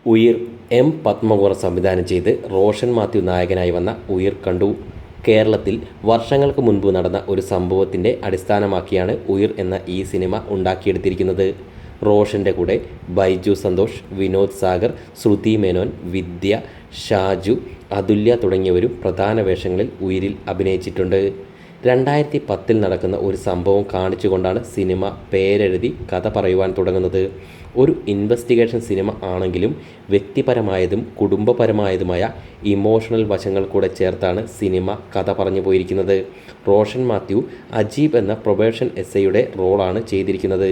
ഉയിർ M Padmakumar സംവിധാനം ചെയ്ത് റോഷൻ മാത്യു നായകനായി വന്ന ഉയിർ കണ്ടു. കേരളത്തിൽ വർഷങ്ങൾക്ക് മുൻപ് നടന്ന ഒരു സംഭവത്തിൻ്റെ അടിസ്ഥാനമാക്കിയാണ് ഉയിർ എന്ന ഈ സിനിമ ഉണ്ടാക്കിയെടുത്തിരിക്കുന്നത്. റോഷൻ്റെ കൂടെ ബൈജു സന്തോഷ്, വിനോദ് സാഗർ, ശ്രുതി മേനോൻ, വിദ്യ, ഷാജു, അതുല്യ തുടങ്ങിയവരും പ്രധാന വേഷങ്ങളിൽ ഉയിരിൽ അഭിനയിച്ചിട്ടുണ്ട്. 2010 നടക്കുന്ന ഒരു സംഭവം കാണിച്ചുകൊണ്ടാണ് സിനിമ പേരെഴുതി കഥ പറയുവാൻ തുടങ്ങുന്നത്. ഒരു ഇൻവെസ്റ്റിഗേഷൻ സിനിമ ആണെങ്കിലും വ്യക്തിപരമായതും കുടുംബപരമായതുമായ ഇമോഷണൽ വശങ്ങൾ കൂടെ ചേർത്താണ് സിനിമ കഥ പറഞ്ഞു പോയിരിക്കുന്നത്. റോഷൻ മാത്യു അജീബ് എന്ന പ്രൊബേഷൻ എസ്ഐയുടെ റോളാണ് ചെയ്തിരിക്കുന്നത്.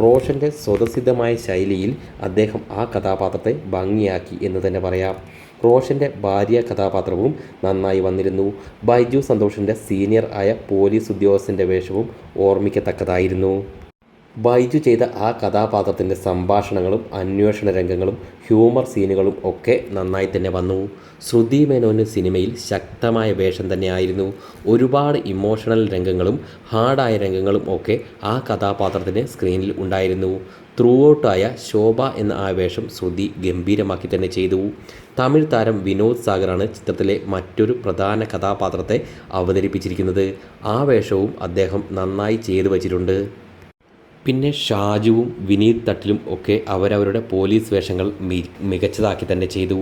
റോഷൻ്റെ സ്വതസിദ്ധമായ ശൈലിയിൽ അദ്ദേഹം ആ കഥാപാത്രത്തെ ഭംഗിയാക്കി എന്ന് തന്നെ പറയാം. റോഷൻ്റെ ഭാര്യ കഥാപാത്രവും നന്നായി വന്നിരുന്നു. ബൈജു സന്തോഷിൻ്റെ സീനിയർ ആയ പോലീസ് ഉദ്യോഗസ്ഥൻ്റെ വേഷവും ഓർമ്മിക്കത്തക്കതായിരുന്നു. ബൈജു ചെയ്ത ആ കഥാപാത്രത്തിൻ്റെ സംഭാഷണങ്ങളും അന്വേഷണ രംഗങ്ങളും ഹ്യൂമർ സീനുകളും ഒക്കെ നന്നായി തന്നെ വന്നു. ശ്രുതി മേനോന് സിനിമയിൽ ശക്തമായ വേഷം തന്നെയായിരുന്നു. ഒരുപാട് ഇമോഷണൽ രംഗങ്ങളും ഹാർഡായ രംഗങ്ങളും ഒക്കെ ആ കഥാപാത്രത്തിന് സ്ക്രീനിൽ ഉണ്ടായിരുന്നു. ത്രൂ ഔട്ടായ ശോഭ എന്ന ആ വേഷം ശ്രുതി ഗംഭീരമാക്കി തന്നെ ചെയ്തു. തമിഴ് താരം വിനോദ് സാഗറാണ് ചിത്രത്തിലെ മറ്റൊരു പ്രധാന കഥാപാത്രത്തെ അവതരിപ്പിച്ചിരിക്കുന്നത്. ആ വേഷവും അദ്ദേഹം നന്നായി ചെയ്തു വച്ചിട്ടുണ്ട്. പിന്നെ ഷാജുവും വിനീത് തട്ടിലും ഒക്കെ അവരവരുടെ പോലീസ് വേഷങ്ങൾ മികച്ചതാക്കി തന്നെ ചെയ്തു.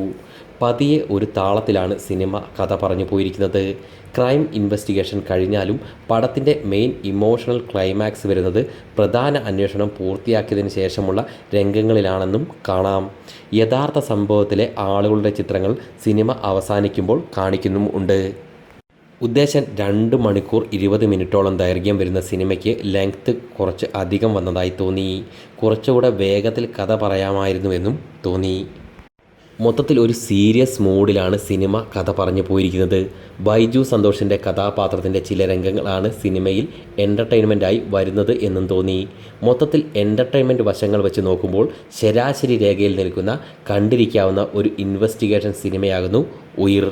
പതിയെ ഒരു താളത്തിലാണ് സിനിമ കഥ പറഞ്ഞു പോയിരിക്കുന്നത്. ക്രൈം ഇൻവെസ്റ്റിഗേഷൻ കഴിഞ്ഞാലും പടത്തിൻ്റെ മെയിൻ ഇമോഷണൽ ക്ലൈമാക്സ് വരുന്നത് പ്രധാന അന്വേഷണം പൂർത്തിയാക്കിയതിന് ശേഷമുള്ള രംഗങ്ങളിലാണെന്നും കാണാം. യഥാർത്ഥ സംഭവത്തിലെ ആളുകളുടെ ചിത്രങ്ങൾ സിനിമ അവസാനിക്കുമ്പോൾ കാണിക്കുന്നും ഉണ്ട്. ഉദ്ദേശം 2 മണിക്കൂർ 20 മിനിറ്റോളം ദൈർഘ്യം വരുന്ന സിനിമയ്ക്ക് ലെങ്ത്ത് കുറച്ച് അധികം വന്നതായി തോന്നി. കുറച്ചുകൂടെ വേഗത്തിൽ കഥ പറയാമായിരുന്നുവെന്നും തോന്നി. മൊത്തത്തിൽ ഒരു സീരിയസ് മൂഡിലാണ് സിനിമ കഥ പറഞ്ഞു പോയിരിക്കുന്നത്. ബൈജു സന്തോഷിൻ്റെ കഥാപാത്രത്തിൻ്റെ ചില രംഗങ്ങളാണ് സിനിമയിൽ എൻ്റർടൈൻമെൻറ്റായി വരുന്നത് എന്നും തോന്നി. മൊത്തത്തിൽ എൻ്റർടൈൻമെൻറ്റ് വശങ്ങൾ വെച്ച് നോക്കുമ്പോൾ ശരാശരി രേഖയിൽ നിൽക്കുന്ന കണ്ടിരിക്കാവുന്ന ഒരു ഇൻവെസ്റ്റിഗേഷൻ സിനിമയാകുന്നു ഉയിർ.